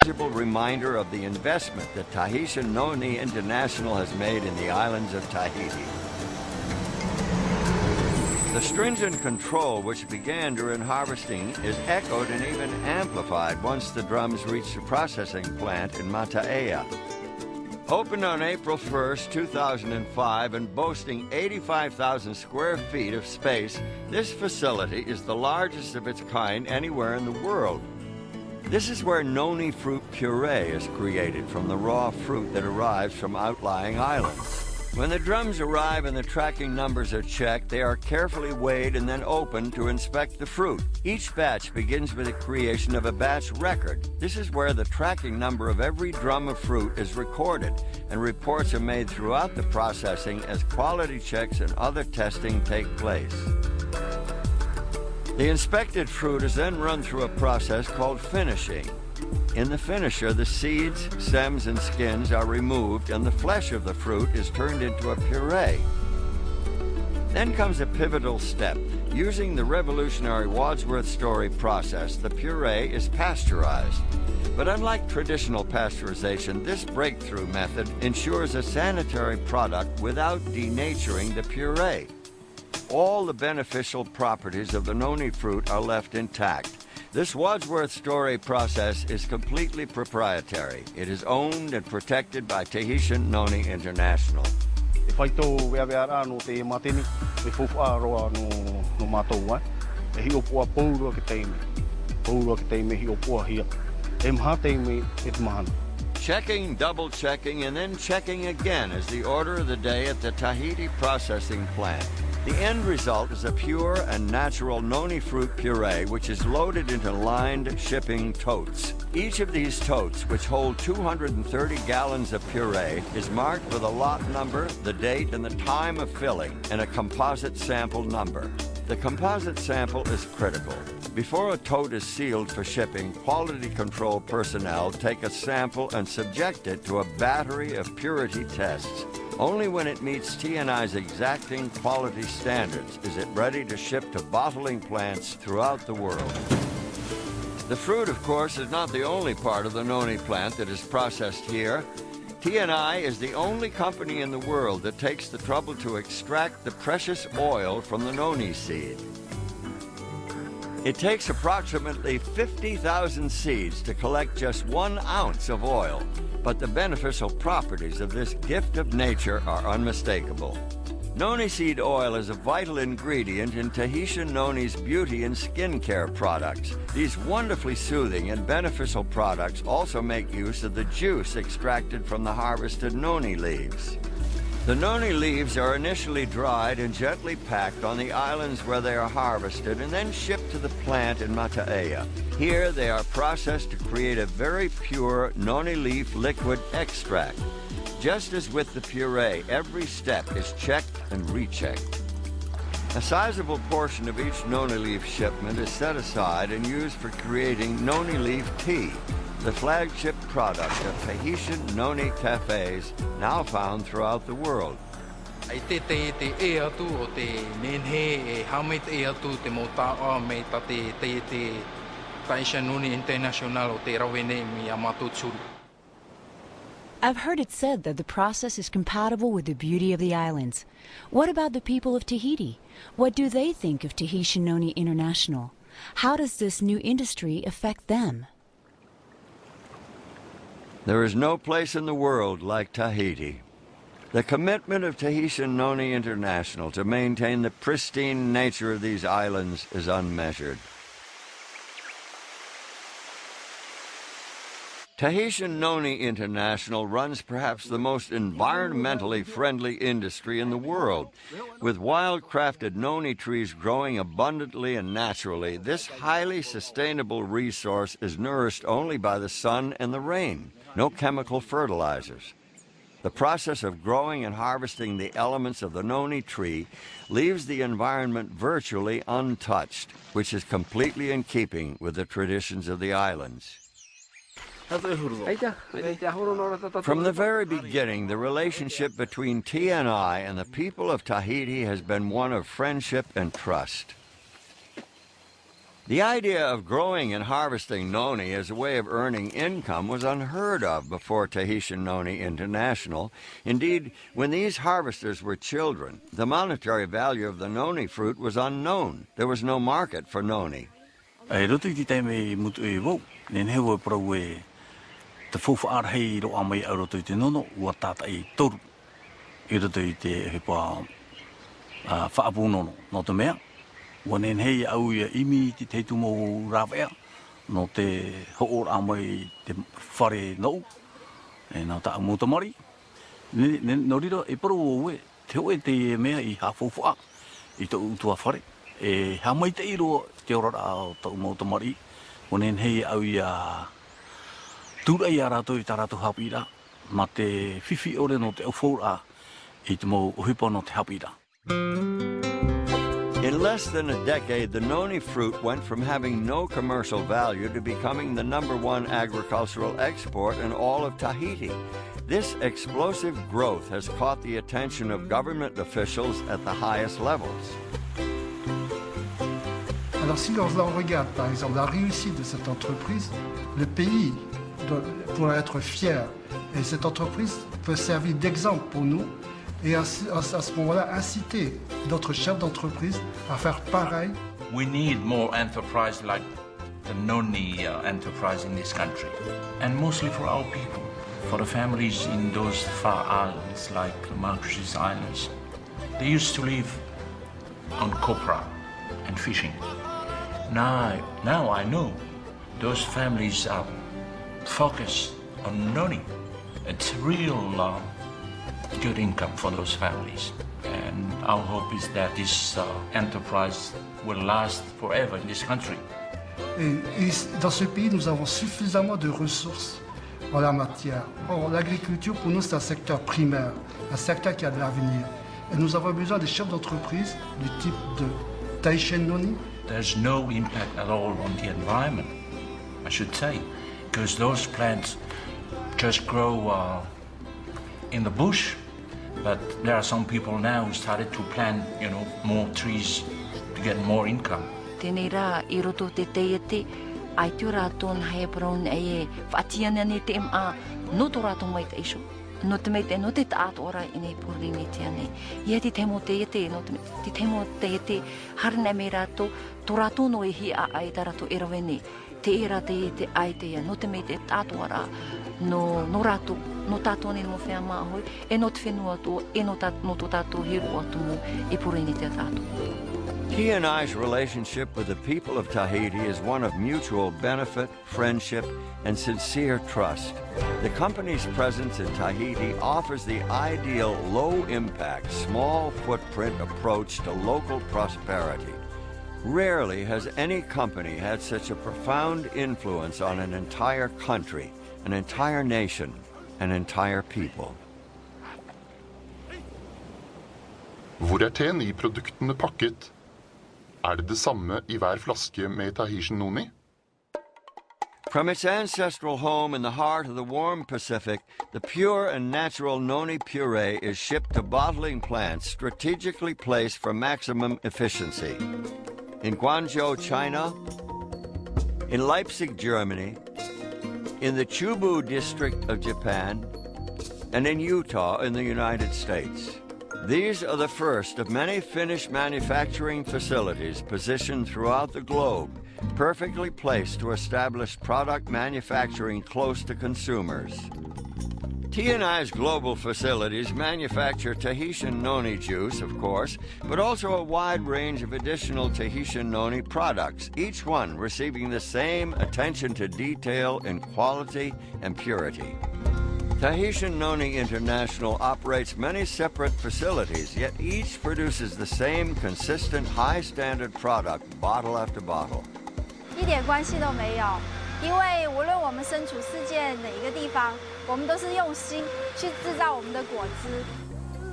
tangible reminder of the investment that Tahitian Noni International has made in the islands of Tahiti. The stringent control which began during harvesting is echoed and even amplified once the drums reach the processing plant in Mataaea. Opened on April 1st, 2005, and boasting 85,000 square feet of space, this facility is the largest of its kind anywhere in the world. This is where noni fruit puree is created from the raw fruit that arrives from outlying islands. When the drums arrive and the tracking numbers are checked, they are carefully weighed and then opened to inspect the fruit. Each batch begins with the creation of a batch record. This is where the tracking number of every drum of fruit is recorded, and reports are made throughout the processing as quality checks and other testing take place. The inspected fruit is then run through a process called finishing. In the finisher, the seeds, stems, and skins are removed, and the flesh of the fruit is turned into a puree. Then comes a pivotal step. Using the revolutionary Wadsworth Story process, the puree is pasteurized. But unlike traditional pasteurization, this breakthrough method ensures a sanitary product without denaturing the puree. All the beneficial properties of the noni fruit are left intact. This Wadsworth Story process is completely proprietary. It is owned and protected by Tahitian Noni International. Checking, double-checking, and then checking again is the order of the day at the Tahiti processing plant. The end result is a pure and natural noni fruit puree, which is loaded into lined shipping totes. Each of these totes, which hold 230 gallons of puree, is marked with a lot number, the date, and the time of filling, and a composite sample number. The composite sample is critical. Before a tote is sealed for shipping, quality control personnel take a sample and subject it to a battery of purity tests. Only when it meets T&I's exacting quality standards is it ready to ship to bottling plants throughout the world. The fruit, of course, is not the only part of the noni plant that is processed here. T&I is the only company in the world that takes the trouble to extract the precious oil from the noni seed. It takes approximately 50,000 seeds to collect just 1 ounce of oil, but the beneficial properties of this gift of nature are unmistakable. Noni seed oil is a vital ingredient in Tahitian Noni's beauty and skincare products. These wonderfully soothing and beneficial products also make use of the juice extracted from the harvested noni leaves. The noni leaves are initially dried and gently packed on the islands where they are harvested and then shipped to the plant in Mataaea. Here they are processed to create a very pure noni leaf liquid extract. Just as with the puree, every step is checked and rechecked. A sizable portion of each noni leaf shipment is set aside and used for creating noni leaf tea, the flagship product of Tahitian noni cafes now found throughout the world. I've heard it said that the process is compatible with the beauty of the islands. What about the people of Tahiti? What do they think of Tahitian Noni International? How does this new industry affect them? There is no place in the world like Tahiti. The commitment of Tahitian Noni International to maintain the pristine nature of these islands is unmeasured. Tahitian Noni International runs perhaps the most environmentally friendly industry in the world. With wild-crafted noni trees growing abundantly and naturally, this highly sustainable resource is nourished only by the sun and the rain, no chemical fertilizers. The process of growing and harvesting the elements of the noni tree leaves the environment virtually untouched, which is completely in keeping with the traditions of the islands. From the very beginning, the relationship between T&I and the people of Tahiti has been one of friendship and trust. The idea of growing and harvesting noni as a way of earning income was unheard of before Tahitian Noni International. Indeed, when these harvesters were children, the monetary value of the noni fruit was unknown. There was no market for noni. Wanen hei au ia imi te te tumo rawea no te hoor amai te whare nou e nā ta amutamari no riro e paru oe te oe te mea I hawhawha I ta utua whare e hamai te iro te orara o ta amutamari wanen hei au ia tura I a rato I ta rato hapira ma te whiwhi ore no te awhora I te mo uhipa no te hapira. In less than a decade, the noni fruit went from having no commercial value to becoming the #1 agricultural export in all of Tahiti. This explosive growth has caught the attention of government officials at the highest levels. Alors si l'on regarde par exemple la réussite de cette entreprise, le pays pourra être fier et cette entreprise peut servir d'exemple pour nous. Et à ce moment-là, inciter d'autres chefs d'entreprise à faire pareil. We need more enterprise like the Noni enterprise in this country, and mostly for our people, for the families in those far islands like the Marquesas Islands. They used to live on copra and fishing. Now I know those families are focused on Noni. It's real good income for those families, and our hope is that this enterprise will last forever in this country. Et dans ce pays, nous avons suffisamment de ressources en la matière. Or, l'agriculture, pour nous, c'est un secteur primaire, un secteur qui a de l'avenir. Et nous avons besoin des chefs d'entreprise du type de Tahitian Noni. There's no impact at all on the environment, I should say, because those plants just grow in the bush, but there are some people now who started to plant, more trees to get more income. Tēnei rā, I roto te teete, ai tū rātou na hea paraun e whaatiana ne te MA, no tō rātou mai te iso. No te mei te, no te tātu ora I nei pūri ne te ane. Ia te temo teete, no te temo teete, harina me rātou, tō rātou no e hi a ai tā rātou e rawene. Te era teete ai te ia, no te mei te tātu ora, no rātou, no tātou ne mo whea maa hoi, e no te whenua tō, e no tō tātou hiru atu mo, e pūri ne te tātou. T&I's relationship with the people of Tahiti is one of mutual benefit, friendship, and sincere trust. The company's presence in Tahiti offers the ideal low-impact, small-footprint approach to local prosperity. Rarely has any company had such a profound influence on an entire country, an entire nation, an entire people. Hvor TNI-produktene pakket? Det samme I hver flaske med Tahitian Noni? From its ancestral home in the heart of the warm Pacific, the pure and natural noni puree is shipped to bottling plants strategically placed for maximum efficiency. In Guangzhou, China, in Leipzig, Germany, in the Chubu district of Japan, and in Utah in the United States. These are the first of many finished manufacturing facilities positioned throughout the globe, perfectly placed to establish product manufacturing close to consumers. T&I's global facilities manufacture Tahitian noni juice, of course, but also a wide range of additional Tahitian noni products, each one receiving the same attention to detail in quality and purity. Tahitian Noni International operates many separate facilities, yet each produces the same consistent high-standard product, bottle after bottle. 一点关系都没有，因为无论我们身处世界哪一个地方，我们都是用心去制造我们的果汁。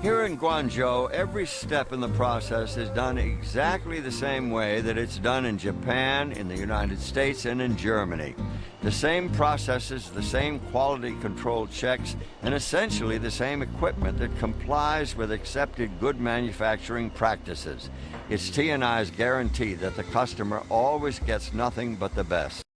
Here in Guangzhou, every step in the process is done exactly the same way that it's done in Japan, in the United States, and in Germany. The same processes, the same quality control checks, and essentially the same equipment that complies with accepted good manufacturing practices. It's T&I's guarantee that the customer always gets nothing but the best.